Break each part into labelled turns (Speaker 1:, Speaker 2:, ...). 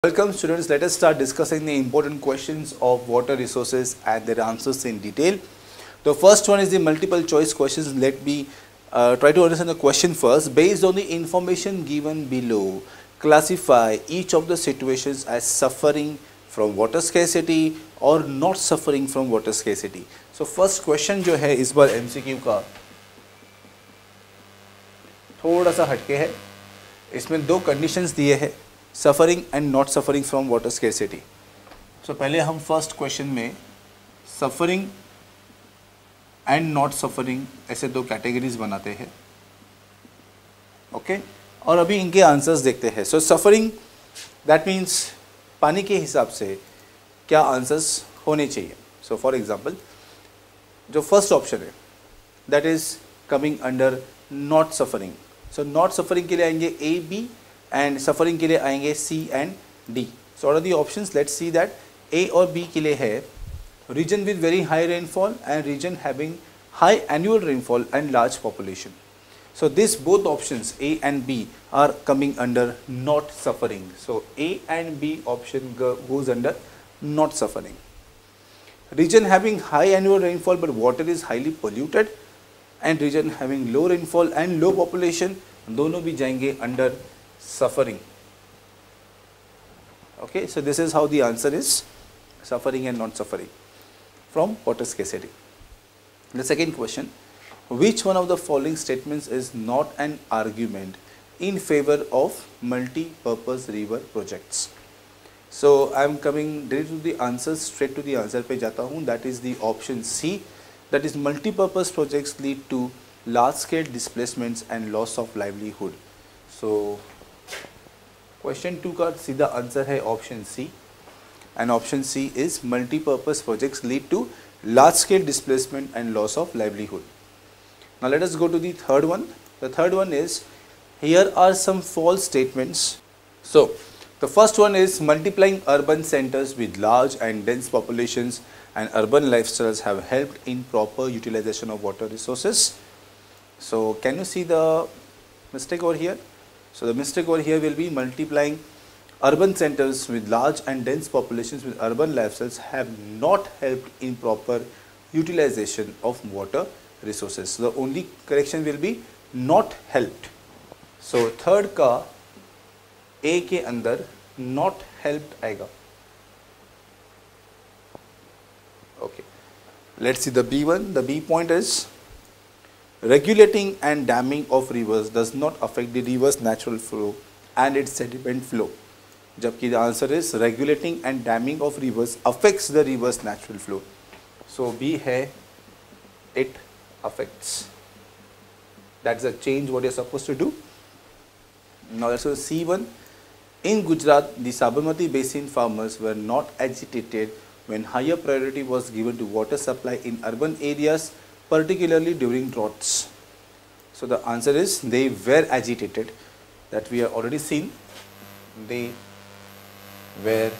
Speaker 1: Welcome students, let us start discussing the important questions of water resources and their answers in detail. The first one is the multiple choice questions. Let me try to understand the question first. Based on the information given below, classify each of the situations as suffering from water scarcity or not suffering from water scarcity. So first question जो है इस बार MCQ का थोड़ा सा हटके है. इसमें दो कंडीशंस दिए हैं, suffering and not suffering from water scarcity. So पहले हम फर्स्ट क्वेश्चन में सफरिंग एंड नॉट सफरिंग ऐसे दो कैटेगरीज बनाते हैं. ओके और अभी इनके आंसर्स देखते हैं. सो सफरिंग दैट मीन्स पानी के हिसाब से क्या आंसर्स होने चाहिए. सो फॉर एग्जांपल जो फर्स्ट ऑप्शन है that is coming under not suffering. So not suffering के लिए आएंगे ए बी एंड सफरिंग के लिए आएंगे C and D. So are the options. Let's see that A और बी के लिए है region with very high rainfall and region having high annual rainfall and large population. So this both options A and B are coming under not suffering. So A and B option goes under not suffering. Region having high annual rainfall but water is highly polluted and region having low rainfall and low population दोनों भी जाएंगे under suffering. Okay, so this is how the answer is suffering and not suffering from water scarcity. The second question. Which one of the following statements is not an argument in favor of multi-purpose river projects? So I am coming directly to the answers, straight to the answer पे जाता हूँ. That is the option C. That is multi-purpose projects lead to large-scale displacements and loss of livelihood. So question 2 का सीधा answer है option C. And option C is multi-purpose projects lead to large-scale displacement and loss of livelihood. Now let us go to the third one. The third one is, here are some false statements. So the first one is multiplying urban centers with large and dense populations and urban lifestyles have helped in proper utilization of water resources. So can you see the mistake over here? So the mistake over here will be multiplying urban centers with large and dense populations with urban lifestyles have not helped in proper utilization of water resources. So the only correction will be not helped. So third का A के अंदर not helped आएगा. Okay, let's see the B one. The B point is regulating and damming of rivers does not affect the river's natural flow and its sediment flow. जबकि the answer is regulating and damming of rivers affects the river's natural flow. So B है it affects. That's a change what you're supposed to do. Now let's go to C1. In Gujarat, the Sabarmati Basin farmers were not agitated when higher priority was given to water supply in urban areas, particularly during droughts. So the answer is they were agitated. That we have already seen. They were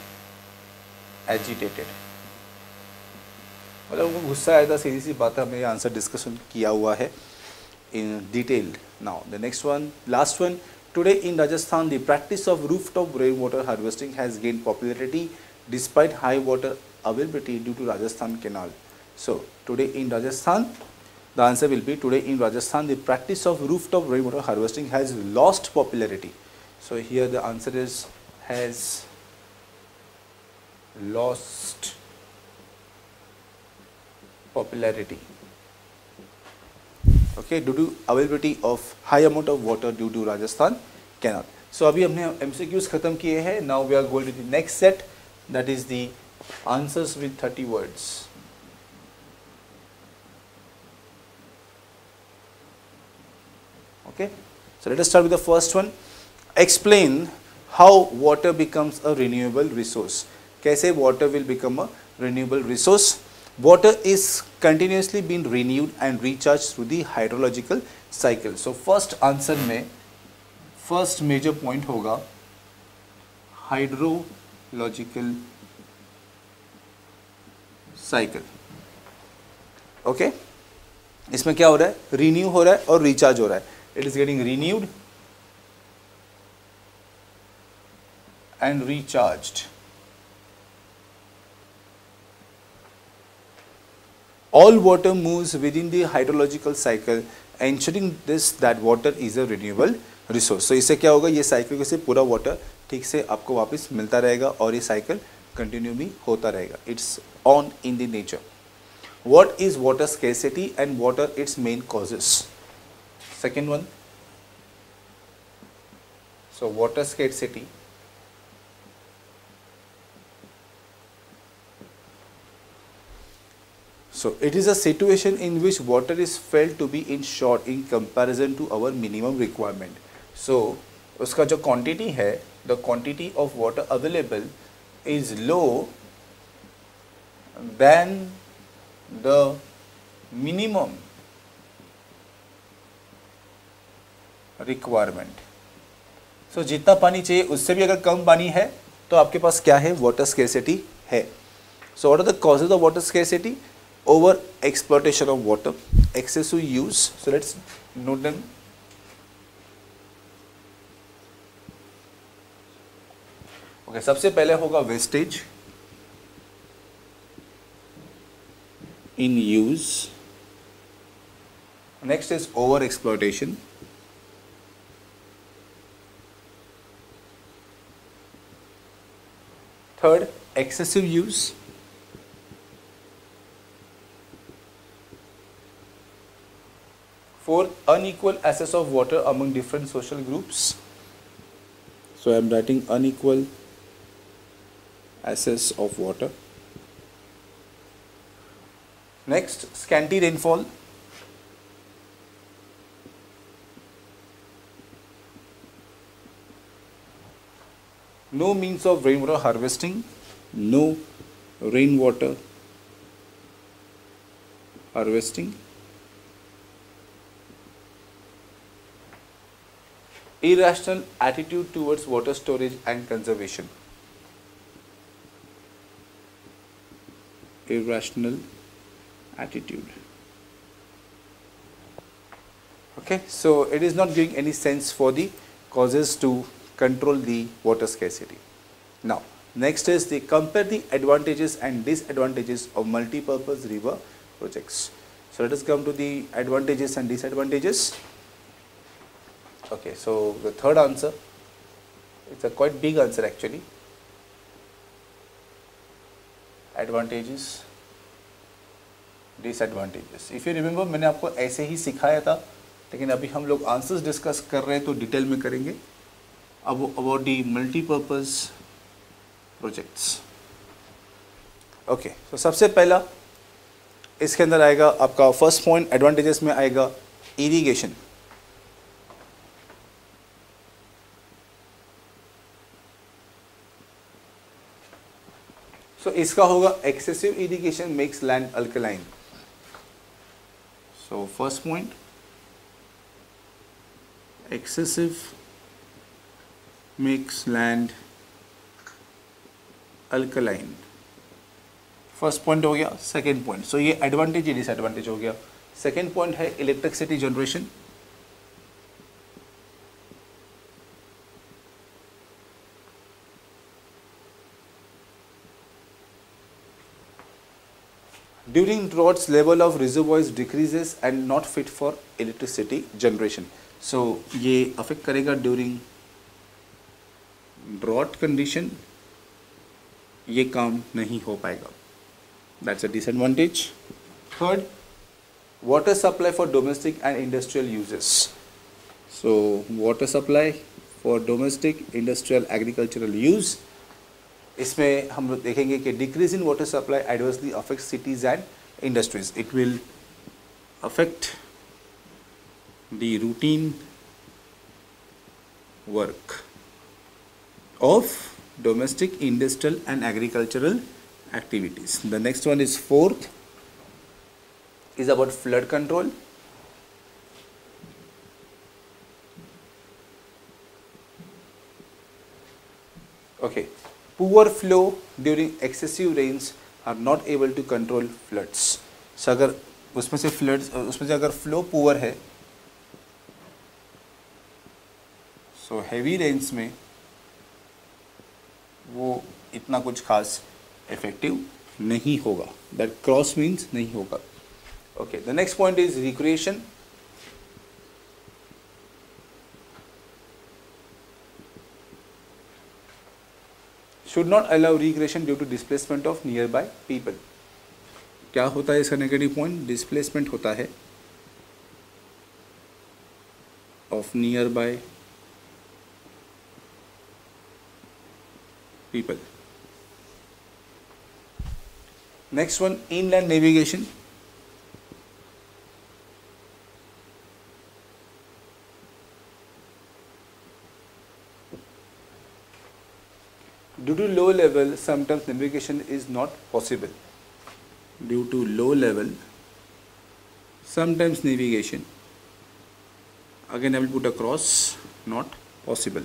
Speaker 1: agitated. मतलब उनको गुस्सा आया था, सीधी सी बात है, हमने answer discussion किया हुआ है in detail. Now the next one, last one. Today in Rajasthan the practice of rooftop rain water harvesting has gain popularity despite high water availability due to Rajasthan canal. So today in Rajasthan the answer will be today in Rajasthan the practice of rooftop rain water harvesting has lost popularity. So here the answer is has lost popularity. Okay, due to availability of high amount of water due to Rajasthan canal. So अभी हमने MCQs खत्म किए हैं. Now we are going to the next set, that is the answers with 30 words. Okay, so let us start with the first one. Explain how water becomes a renewable resource. कैसे water will become a renewable resource? Water is continuously being renewed and recharged through the hydrological cycle. So first answer में first major point होगा hydrological cycle. Okay, इसमें क्या हो रहा है, renew हो रहा है और रिचार्ज हो रहा है. It is getting renewed and recharged. All water moves within the hydrological cycle, ensuring this that water is a renewable resource. So इससे क्या होगा, ये साइकिल से पूरा वाटर ठीक से आपको वापस मिलता रहेगा और ये साइकिल कंटिन्यू भी होता रहेगा. It's on in the nature. What is water scarcity and what are its main causes? Second one. So water scarcity. So it is a situation in which water is felt to be in short in comparison to our minimum requirement. So उसका जो quantity है, the quantity of water available is low than the minimum requirement. So जितना पानी चाहिए उससे भी अगर कम पानी है तो आपके पास क्या है, water scarcity है. So what are the causes of water scarcity? Over exploitation of water, excessive use. So let's note them. Okay, सबसे पहले होगा wastage in use. Next is over exploitation. Third, excessive use. Fourth, unequal access of water among different social groups. So I am writing unequal access of water. Next, scanty rainfall. No means of rainwater harvesting. No rainwater harvesting. Irrational attitude towards water storage and conservation. Irrational attitude. Okay, so it is not giving any sense for the causes to control the water scarcity. Now, next is the compare the advantages and disadvantages of multi-purpose river projects. So let us come to the advantages and disadvantages. Okay, so the third answer, it's a quite big answer actually. Advantages, disadvantages. If you remember, मैंने आपको ऐसे ही सिखाया था, लेकिन अभी हम लोग answers discuss कर रहे हैं तो डिटेल में करेंगे. अब about the multipurpose projects. Okay, तो सबसे पहला इसके अंदर आएगा आपका फर्स्ट पॉइंट एडवांटेजेस में आएगा इरिगेशन. So इसका होगा excessive irrigation makes land alkaline. So first point, excessive makes land alkaline. First point हो गया. Second point, so ये advantage disadvantage हो गया. Second point है electricity generation. During droughts, level of reservoirs decreases and not fit for electricity generation. So ये affect करेगा during drought condition, ये काम नहीं हो पाएगा. That's a disadvantage. Third, water supply for domestic and industrial uses. So water supply for domestic, industrial, agricultural use. इसमें हम लोग देखेंगे कि decrease in water supply adversely affect cities and industries. It will affect the routine work of domestic, industrial and agricultural activities. The next one is fourth, is about flood control. Okay, poor flow during excessive rains are not able to control floods. So अगर उसमें से floods, उसमें से अगर flow poor है, so heavy rains में वो इतना कुछ खास इफेक्टिव नहीं होगा. दैट क्रॉस मीन्स नहीं होगा. Okay, the next point is recreation. Should not allow recreation due to displacement of nearby people. क्या होता है इसका नेगेटिव पॉइंट? डिस्प्लेसमेंट होता है of nearby people. Next one, inland navigation. Due to low level, sometimes navigation is not possible. Due to low level, sometimes navigation. Again, I will put a cross, not possible.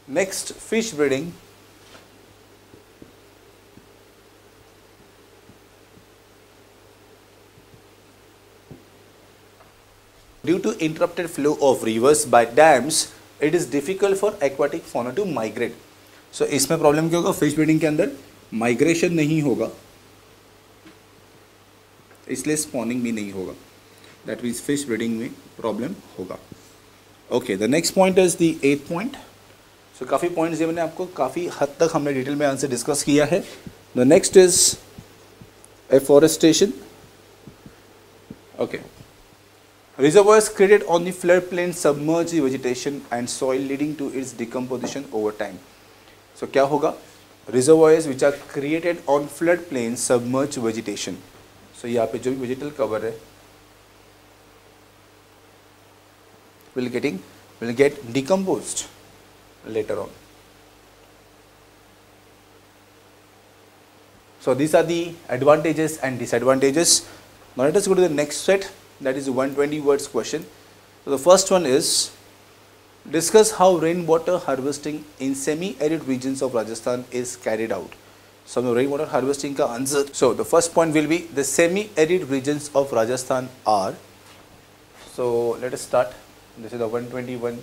Speaker 1: Next, fish breeding. Due to interrupted flow of rivers by dams, it is difficult for aquatic fauna to migrate. So इसमें problem क्या होगा? Fish breeding के अंदर migration नहीं होगा, इसलिए spawning भी नहीं होगा. दैट मीन्स फिश ब्रीडिंग में प्रॉब्लम होगा. Okay, the next point is the 8th point. So काफ़ी पॉइंट्स ये मैंने आपको काफ़ी हद तक हमने डिटेल में आंसर डिस्कस किया है. The next is afforestation. Okay, reservoirs created on the floodplain submerge the vegetation and soil leading to its decomposition over time. So क्या होगा? Reservoirs which are created on floodplain submerge vegetation. So यहाँ पे जो भी vegetal cover है will get decomposed later on. So these are the advantages and disadvantages. Now let us go to the next set. That is a 120 words question. So the first one is, discuss how rainwater harvesting in semi-arid regions of Rajasthan is carried out. So the rainwater harvesting का answer. So the first point will be the semi-arid regions of Rajasthan are. So let us start. This is the 121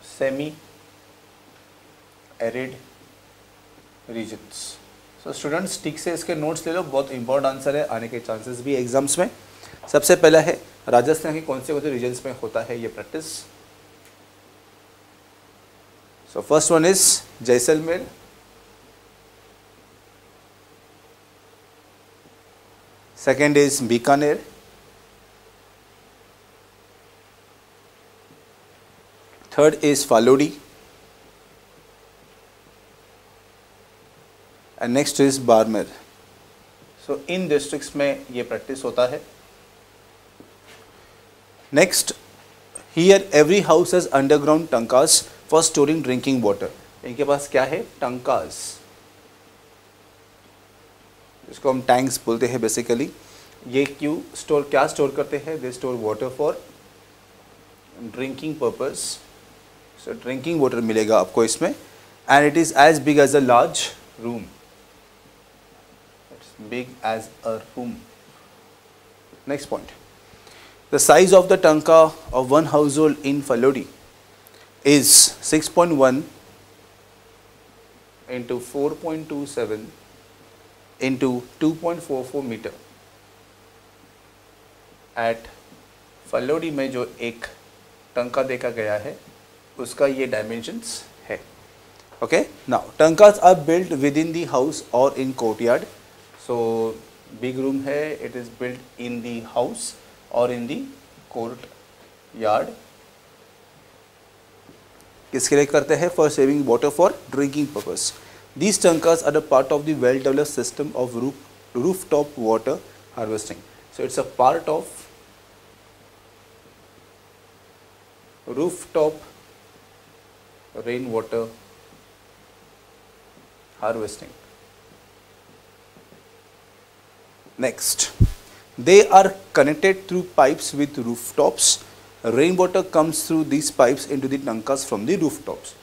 Speaker 1: semi-arid regions. So students ठीक से इसके notes ले लो, बहुत important answer है, आने के chances भी एग्जाम्स में. सबसे पहला है राजस्थान के कौन से रीजन्स में होता है ये practice. So first one is Jaisalmer, second is Bikaner, third is Phalodi and next is Barmer. So इन डिस्ट्रिक्ट्स में ये प्रैक्टिस होता है. Next, here every house has underground tankas for storing drinking water. इनके पास क्या है? टंकास, इसको हम टैंक्स बोलते हैं बेसिकली. ये क्या स्टोर करते हैं? They store water for drinking purpose. So drinking water मिलेगा आपको इसमें. And it is as big as a large room. Big as a room. Next point, the size of the tanka of one household in Falodi is 6.1 into 4.27 into 2.44 meter. At Falodi में जो एक टंका देखा गया है उसका ये dimensions है. Okay, now tankas are built within the house or in courtyard. So big room है, it is built in the house और इन दी कोर्ट यार्ड. किसके लिए करते हैं? For saving water for drinking purpose. These tankas are the part of the well developed system of roof top water harvesting. So it's a part of roof top rain water harvesting. Next, they are connected through pipes with rooftops. Rainwater comes through these pipes into the tankas from the rooftops.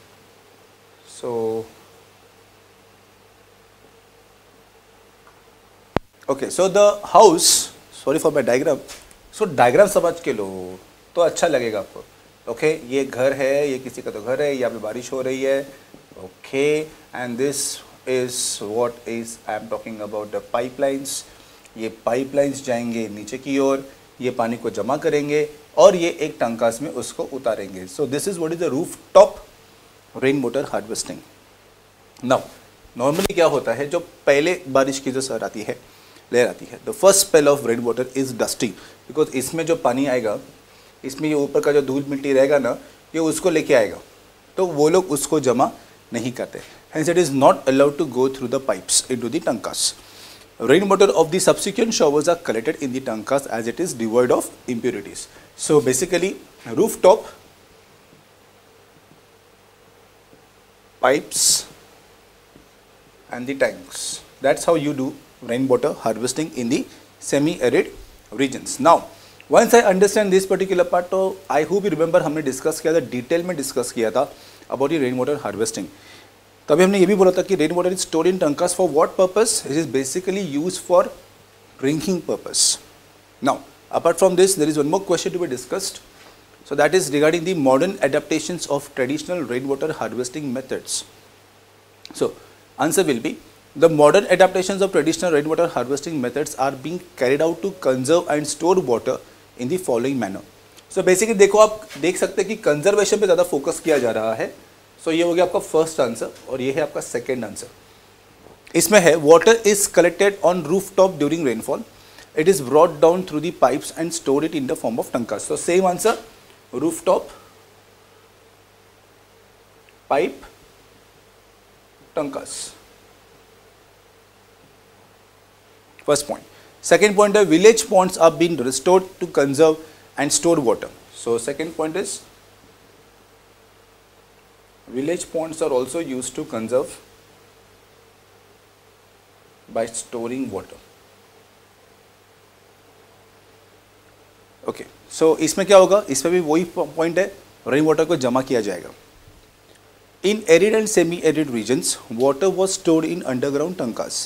Speaker 1: So okay, so the house, sorry for my diagram. So diagram समझ के लो तो अच्छा लगेगा आपको. Okay, ये घर है, ये किसी का तो घर है, यहाँ पे बारिश हो रही है. Okay, and this is what is I am talking about the pipelines. ये पाइपलाइंस जाएंगे नीचे की ओर, ये पानी को जमा करेंगे और ये एक टंकास में उसको उतारेंगे. So this is what is the roof top rain water harvesting. Now normally क्या होता है, जो पहले बारिश की जो लहर आती है, the first spell of rain water is dusting, because इसमें जो पानी आएगा, इसमें ये ऊपर का जो धूल मिट्टी रहेगा ना, ये उसको लेके आएगा, तो वो लोग उसको जमा नहीं करते. Hence it is not allowed to go through the pipes into the tankas. Rain water of the subsequent showers are collected in the tankas as it is devoid of impurities. So basically, rooftop pipes and the tanks. That's how you do rainwater harvesting in the semi-arid regions. Now, once I understand this particular part, तो I hope you remember हमने discuss किया था, detail में discuss किया था about the rainwater harvesting. तभी हमने ये भी बोला था कि rain water is stored in tankas for what purpose. It is basically use for drinking purpose. Now apart from this there is one more question to be discussed. So that is regarding the modern adaptations of traditional rain water harvesting methods. So answer will be the modern adaptations of traditional rain water harvesting methods are being carried out to conserve and store water in the following manner. So basically देखो, आप देख सकते हैं कि conservation पे ज़्यादा focus किया जा रहा है. सो ये हो गया आपका फर्स्ट आंसर और ये है आपका सेकेंड आंसर. इसमें है water is collected on roof top during rainfall. It is brought down through the pipes and store it in the form of tankas. So same answer, roof top pipe tankas. First point. Second point है village ponds are been restored to conserve and store water. So second point is village ponds are also used to conserve by storing water. Okay, so इसमें क्या होगा, इसमें भी वही point है, rain water को जमा किया जाएगा. In arid and semi-arid regions, water was stored in underground tankas.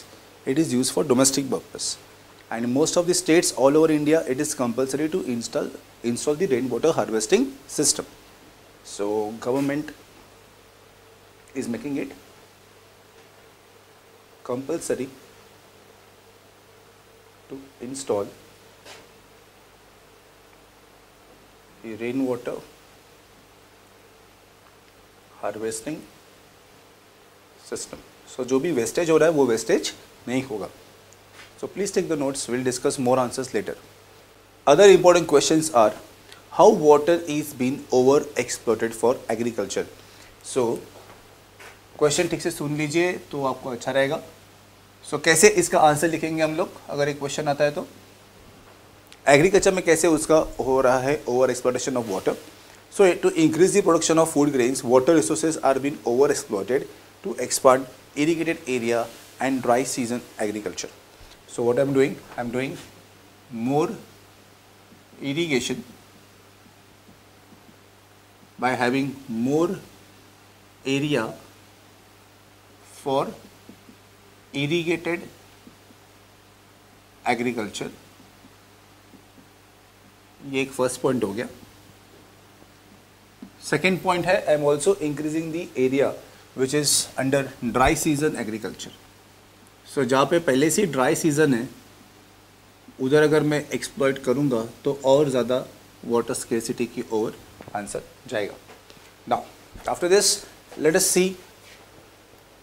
Speaker 1: It is used for domestic purpose. And in most of the states all over India, it is compulsory to install the rainwater harvesting system. So government is making it compulsory to install the rainwater harvesting system. So जो भी wastage हो रहा है वो wastage नहीं होगा. So please take the notes. We'll discuss more answers later. Other important questions are how water is being over exploited for agriculture. So question ठीक से सुन लीजिए तो आपको अच्छा रहेगा. सो कैसे इसका आंसर लिखेंगे हम लोग अगर एक क्वेश्चन आता है तो, एग्रीकल्चर में कैसे उसका हो रहा है over exploitation of water. So to increase the production of food grains, water resources are been over exploited to expand irrigated area and dry season agriculture. So what I am doing more irrigation by having more area for irrigated agriculture. ये एक first point हो गया. Second point है I am also increasing the area which is under dry season agriculture. So जहाँ पे पहले से dry season है उधर अगर मैं एक्सप्लॉइट करूँगा तो और ज़्यादा वाटर स्केर्सिटी की ओर आंसर जाएगा. Now after this let us see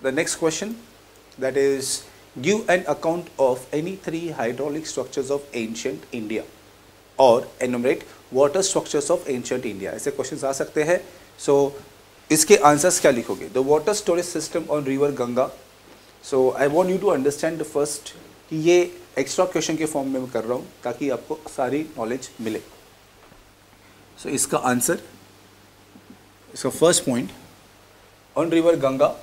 Speaker 1: the next question, that is give an account of any three hydraulic structures of ancient India or enumerate water structures of ancient India. ऐसे questions आ सकते हैं. सो इसके answers क्या लिखोगे? The water storage system on river Ganga. So I want you to understand the first कि ये एक्स्ट्रा क्वेश्चन के फॉर्म में मैं कर रहा हूँ ताकि आपको सारी नॉलेज मिले. सो इसका आंसर, इसका first point on river Ganga.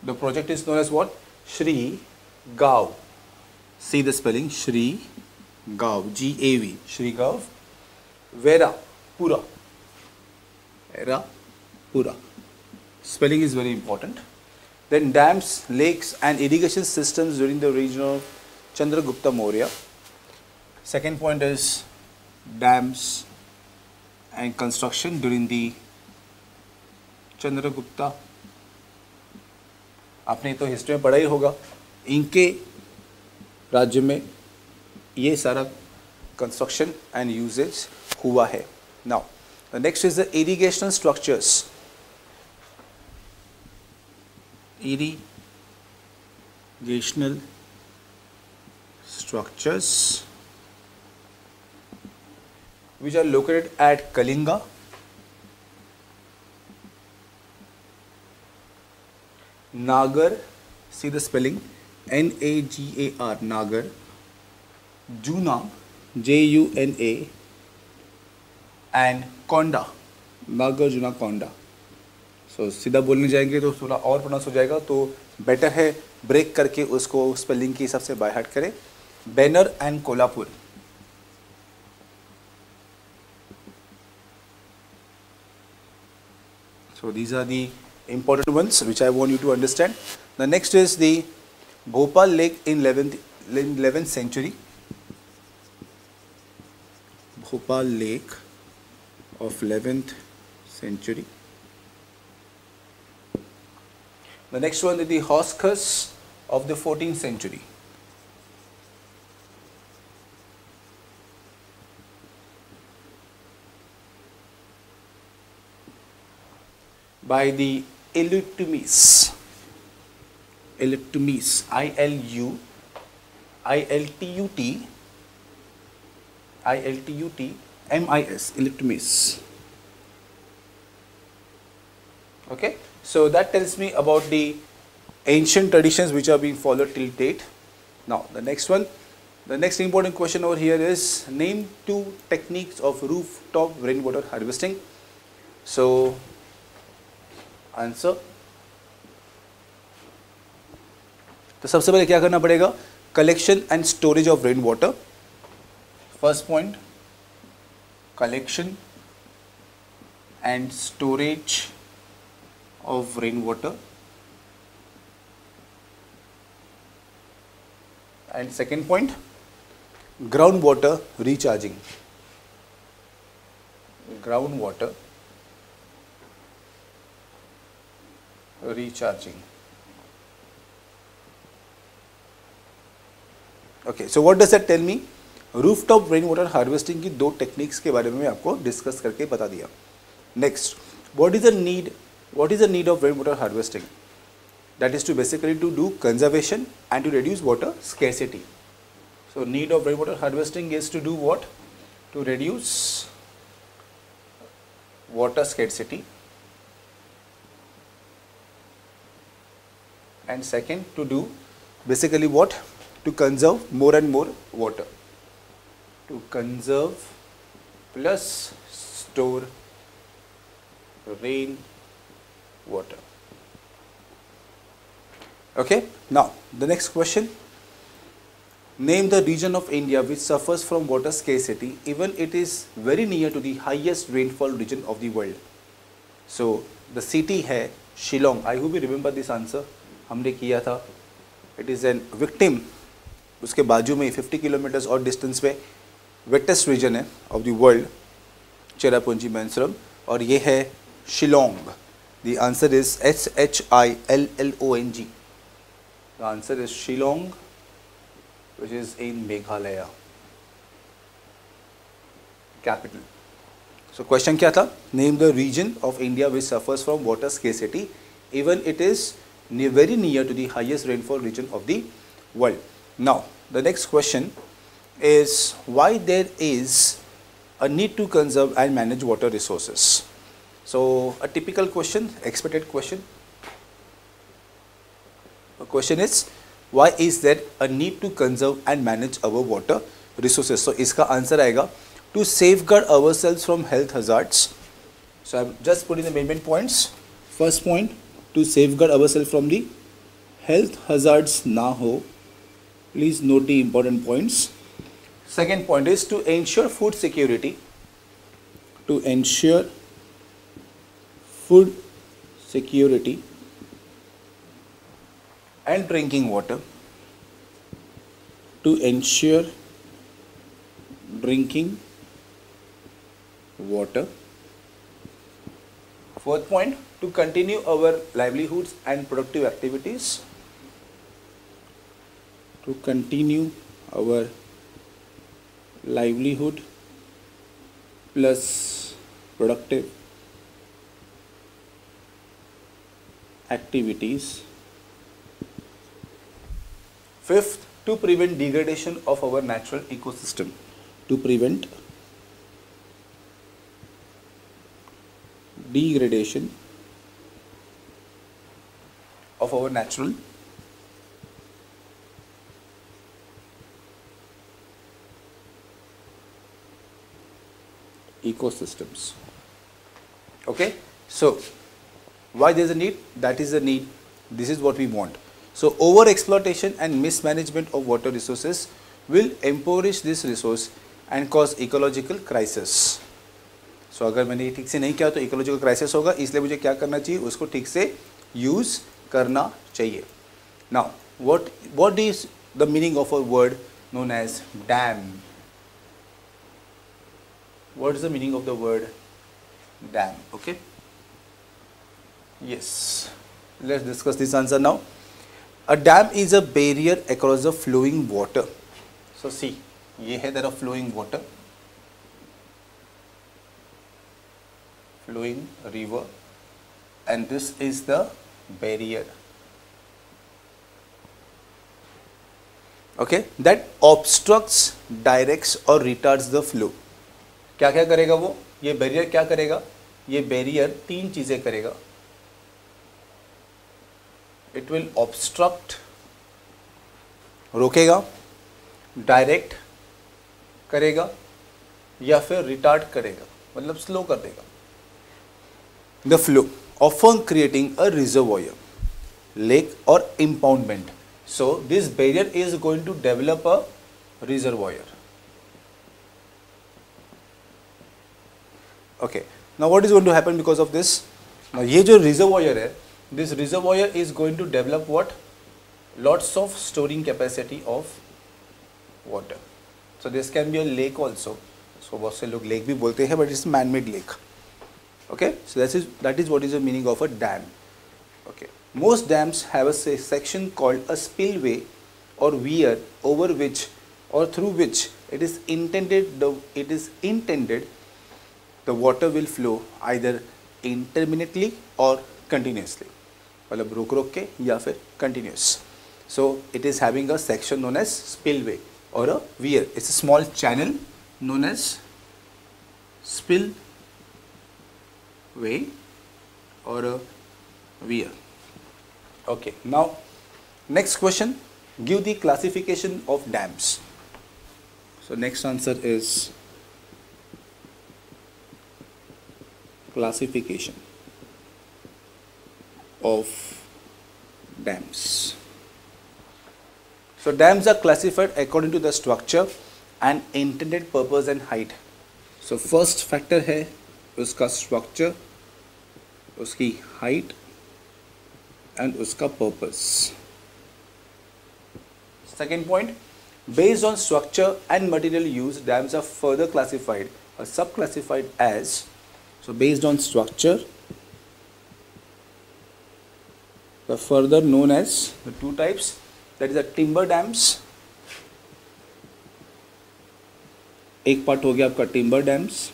Speaker 1: The project is known as what? Shri Gav. See the spelling, Shri Gav, G-A-V, Shri Gav, Vera Pura. Vera Pura. Spelling is very important. Then dams, lakes and irrigation systems during the region of Chandragupta Maurya. Second point is dams and construction during the Chandragupta, आपने तो history में पढ़ा ही होगा, इनके राज्य में ये सारा कंस्ट्रक्शन एंड यूजेज हुआ है. Now the next is the irrigational structures. Irrigational structures which are located at Kalinga, Nagar, see the spelling, Nagar, Nagar, Juna, Juna, and Konda, Nagarjuna Konda. So सीधा बोलने जाएंगे तो थोड़ा और प्रोनाउंस हो जाएगा, तो बेटर है ब्रेक करके उसको स्पेलिंग के हिसाब से बाय हार्ट करें. Banner and Kolhapur. So these are the important ones which I want you to understand. The next is the Bhopal Lake in 11th century. Bhopal Lake of 11th century. The next one is the Hotchkiss of the 14th century. By the Iltutmish, Iltutmish, Iltutmis, Iltutmish. Okay, so that tells me about the ancient traditions which are being followed till date. Now the next one, the next important question over here is name 2 techniques of rooftop rainwater harvesting. So answer, तो सबसे पहले क्या करना पड़ेगा, collection and storage of rain water. First point, collection and storage of rain water. And second point, ground water recharging. Ground water recharging. Okay, so what does that tell me? Rooftop rain water harvesting की 2 techniques के बारे में मैं आपको discuss करके बता दिया. Next, what is the need of rain water harvesting? That is to basically to do conservation and to reduce water scarcity. So need of rain water harvesting is to do what? To reduce water scarcity. And second, to do basically what? To conserve more and more water. To conserve plus store rain water. Okay, now the next question, name the region of India which suffers from water scarcity even it is very near to the highest rainfall region of the world. So the city है Shillong. I hope you remember this answer, हमने किया था. It is an victim, उसके बाजू में 50 kilometres और distance पे wettest region है of the world, Cherrapunji Mawsynram, और ये है Shillong. The answer is SHILLONG. The answer is Shillong which is in Meghalaya capital. So question क्या था? Name the region of India which suffers from water scarcity even it is very near to the highest rainfall region of the world. Now the next question is why there is a need to conserve and manage water resources. So a typical question, expected question. The question is why is there a need to conserve and manage our water resources? So इसका answer आएगा to safeguard ourselves from health hazards. So I'm just putting the main points. First point, to safeguard ourselves from the health hazards ना हो. Please note the important points. Second point is to ensure food security. To ensure food security and drinking water. To ensure drinking water. Fourth point, to continue our livelihoods and productive activities. To continue our livelihood plus productive activities. Fifth, to prevent degradation of our natural ecosystem. To prevent degradation of our natural ecosystems. Okay, so why there is a need? That is the need. This is what we want. So over exploitation and mismanagement of water resources will impoverish this resource and cause ecological crisis. So अगर मैंने ये ठीक से नहीं किया तो ecological crisis होगा, इसलिए मुझे क्या करना चाहिए, उसको ठीक से यूज करना चाहिए. Now what is the meaning of a word known as dam? What is the meaning of the word dam? Okay, yes, let's discuss this answer now. A dam is a barrier across the flowing water. So see, ये है there are flowing water, flowing river, and this is the barrier. Okay, that obstructs, directs or retards the flow. क्या क्या करेगा वो? ये barrier क्या करेगा? ये बैरियर तीन चीजें करेगा. It will obstruct, रोकेगा, डायरेक्ट करेगा या फिर रिटार्ड करेगा, मतलब स्लो कर देगा. The flow, often creating a reservoir, lake or impoundment. So this barrier is going to develop a reservoir. Okay, now what is going to happen because of this? Now ये जो reservoir है, this reservoir is going to develop what? Lots of storing capacity of water. So this can be a lake also. So बहुत से लोग lake भी बोलते हैं, but it's a man-made lake. Okay, so that is what is the meaning of a dam. Okay, most dams have a section called a spillway or weir over which or through which it is intended the water will flow either intermittently or continuously. मतलब रुक रुक के या फिर continuous. So it is having a section known as spillway or a weir. It's a small channel known as spillway or a weir. Okay, now next question, give the classification of dams. So next answer is classification of dams. So dams are classified according to the structure and intended purpose and height. So first factor है उसका structure, उसकी height and उसका purpose. Second point, based on structure and material use, dams are further classified or subclassified as, so based on structure, the further known as the two types, that is the timber dams. एक part हो गया आपका timber dams.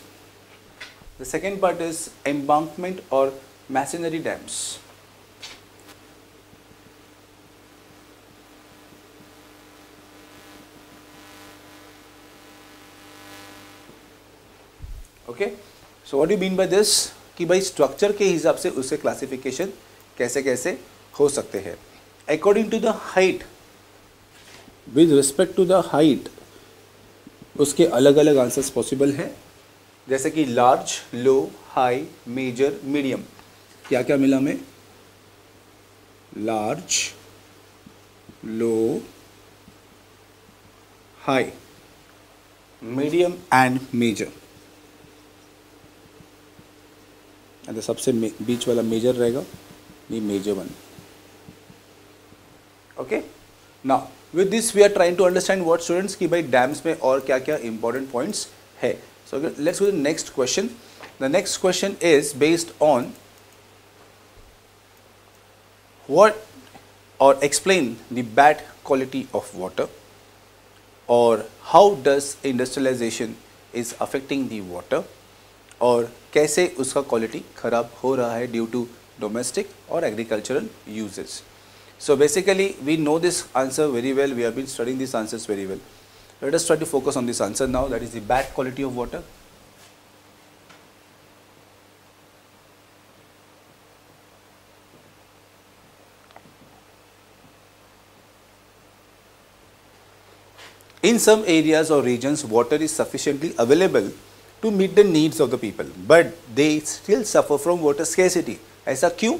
Speaker 1: The second part is embankment or masonry dams. Okay, so what do you mean by this? कि भाई structure के हिसाब से उससे क्लासिफिकेशन कैसे कैसे हो सकते हैं. According to the height, with respect to the height उसके अलग अलग आंसर्स पॉसिबल हैं, जैसे कि large, low, high, major, medium. क्या क्या मिला हमें? Large, low, high, medium and major. तो सबसे बीच वाला मेजर रहेगा, ये major one. Okay, now with this we are trying to understand what students कि भाई डैम्स में और क्या क्या इंपॉर्टेंट पॉइंट्स है. सो So let's go to the next question. The next question is based on what or explain the bad quality of water, or how does industrialization is affecting the water, और कैसे उसका quality खराब हो रहा है due to domestic और agricultural uses. So basically we know this answer very well, we have been studying these answers very well. Let us try to focus on this answer now, that is the bad quality of water. In some areas or regions, water is sufficiently available to meet the needs of the people, but they still suffer from water scarcity. ऐसा क्यों?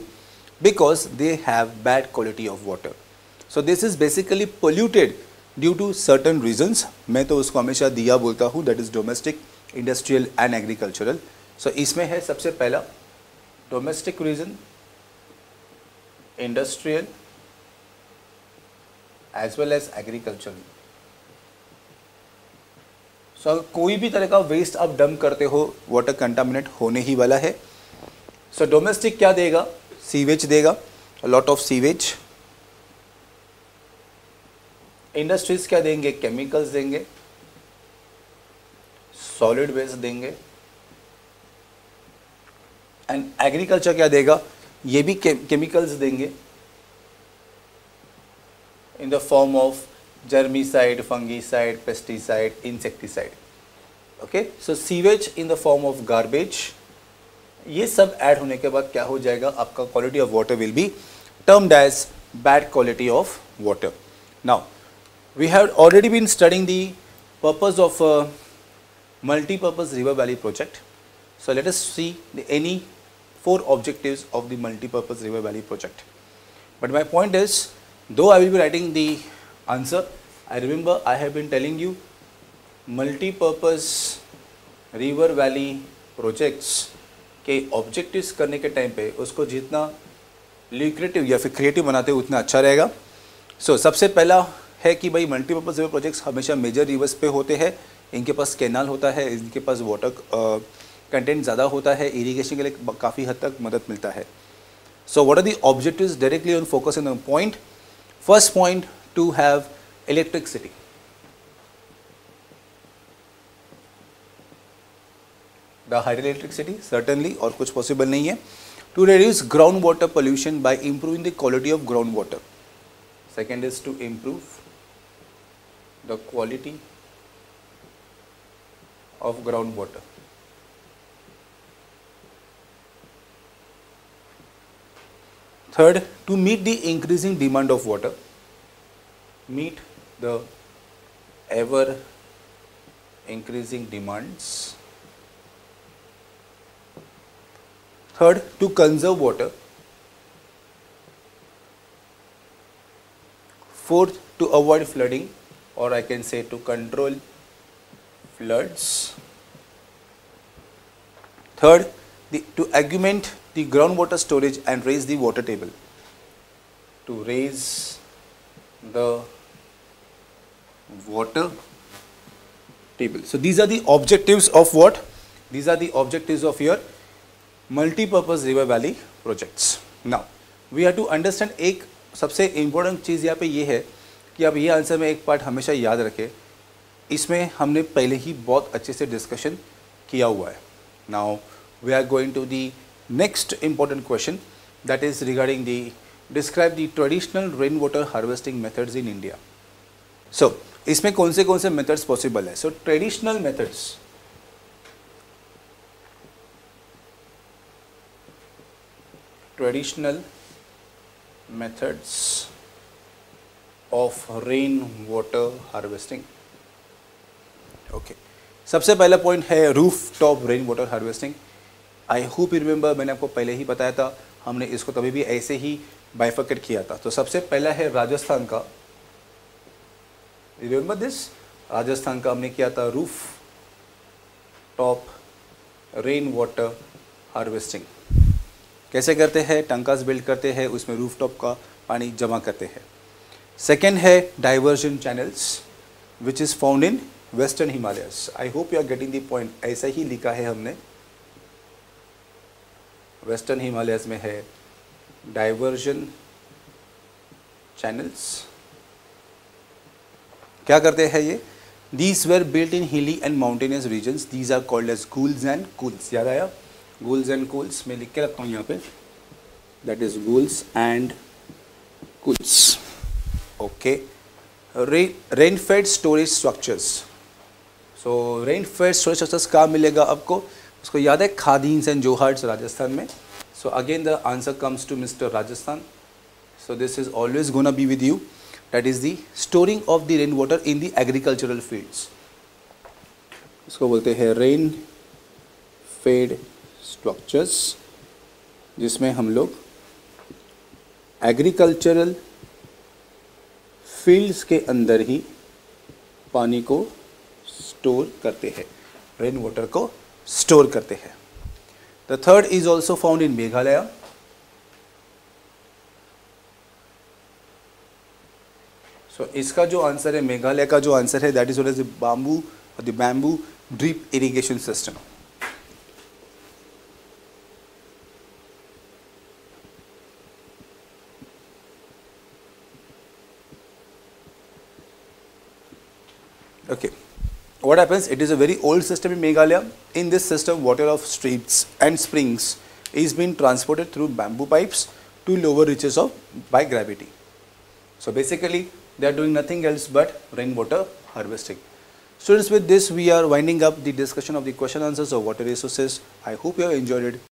Speaker 1: Because they have bad quality of water. So this is basically polluted due to certain reasons. मैं तो उसको हमेशा दिया बोलता हूँ, that is domestic, industrial and agricultural. So इसमें है सबसे पहला domestic reason, industrial as well as agricultural. So अगर कोई भी तरह का वेस्ट आप डंप करते हो, वाटर कंटामिनेट होने ही वाला है. सो डोमेस्टिक क्या देगा? सीवेज देगा, लॉट ऑफ सीवेज. इंडस्ट्रीज क्या देंगे? केमिकल्स देंगे, सॉलिड वेस्ट देंगे. एंड एग्रीकल्चर क्या देगा? ये भी केमिकल्स देंगे इन the form of germicide, fungicide, pesticide, insecticide. Okay, so sewage in the form of garbage. ये सब ऐड होने के बाद क्या हो जाएगा? आपका quality of water will be termed as bad quality of water. Now, we have already been studying the purpose of multi-purpose river valley project. So let us see any 4 objectives of the multi-purpose river valley project. But my point is, though I will be writing the answer, I remember I have been telling you multi-purpose river valley projects के objectives करने के time पे उसको जितना lucrative या फिर creative बनाते हो उतना अच्छा रहेगा. सो सबसे पहला है कि भाई मल्टीपर्पज़ रिवर प्रोजेक्ट्स हमेशा मेजर रिवर्स पे होते हैं, इनके पास कैनाल होता है, इनके पास वाटर कंटेंट ज़्यादा होता है, इरीगेशन के लिए काफ़ी हद तक मदद मिलता है. So what are the objectives directly on focus in the point. First point, to have electricity. The hydroelectricity certainly और कुछ possible नहीं है. To reduce groundwater pollution by improving the quality of groundwater. Second is to improve the quality of groundwater. Third, to meet the increasing demand of water. Meet the ever increasing demands. Third, to conserve water. Fourth, to avoid flooding, or I can say to control floods. Third, to augment the groundwater storage and raise the water table. To raise the water table. So these are the objectives of what? These are the objectives of your multi-purpose river valley projects. Now we have to understand, एक सबसे important चीज़ यहाँ पे ये है कि आप ये answer में एक पार्ट हमेशा याद रखें, इसमें हमने पहले ही बहुत अच्छे से डिस्कशन किया हुआ है. Now we are going to the next important question, that is regarding the describe the traditional rainwater harvesting methods in India. So इसमें कौन से methods possible है? So traditional methods, of rainwater harvesting. Okay, सबसे पहला point है roof top rain water harvesting. I hope you remember, मैंने आपको पहले ही बताया था, हमने इसको तभी भी ऐसे ही बाइफर्केट किया था. तो सबसे पहला है राजस्थान का, रिमेंबर दिस, राजस्थान का हमने किया था roof top rain water harvesting. कैसे करते हैं? टंकास बिल्ड करते हैं, उसमें रूफ टॉप का पानी जमा करते हैं. सेकेंड है diversion channels which is found in western Himalayas. I hope you are getting the point. ऐसा ही लिखा है हमने. वेस्टर्न हिमालयस में है डाइवर्जन चैनल्स. क्या करते हैं ये? These were built in hilly and mountainous regions. These are called as Ghouls and Khouls. याद आया? Ghouls and Khouls. मैं लिख के रखता हूँ यहाँ पे. That is Ghouls and Khouls. Okay. Rain-fed storage structures. So rain-fed storage structures कहाँ मिलेगा आपको? उसको याद है खादीन्स एंड जोहाट्स राजस्थान में. So again the answer comes to Mr. Rajasthan. So this is always gonna be with you. That is the storing of the rainwater in the agricultural fields. इसको बोलते हैं रेन फेड स्ट्रक्चर्स, जिसमें हम लोग agricultural fields के अंदर ही पानी को स्टोर करते हैं, रेन वाटर को स्टोर करते हैं. The third is also found in Meghalaya. So इसका जो आंसर है, मेघालय का जो आंसर है, दैट इज द बाम्बू और the bamboo drip irrigation system. Okay, what happens? It is a very old system in Meghalaya. In this system, water of streams and springs is being transported through bamboo pipes to lower reaches of by gravity. So basically, they are doing nothing else but rainwater harvesting. Students, with this we are winding up the discussion of the question answers of water resources. I hope you have enjoyed it.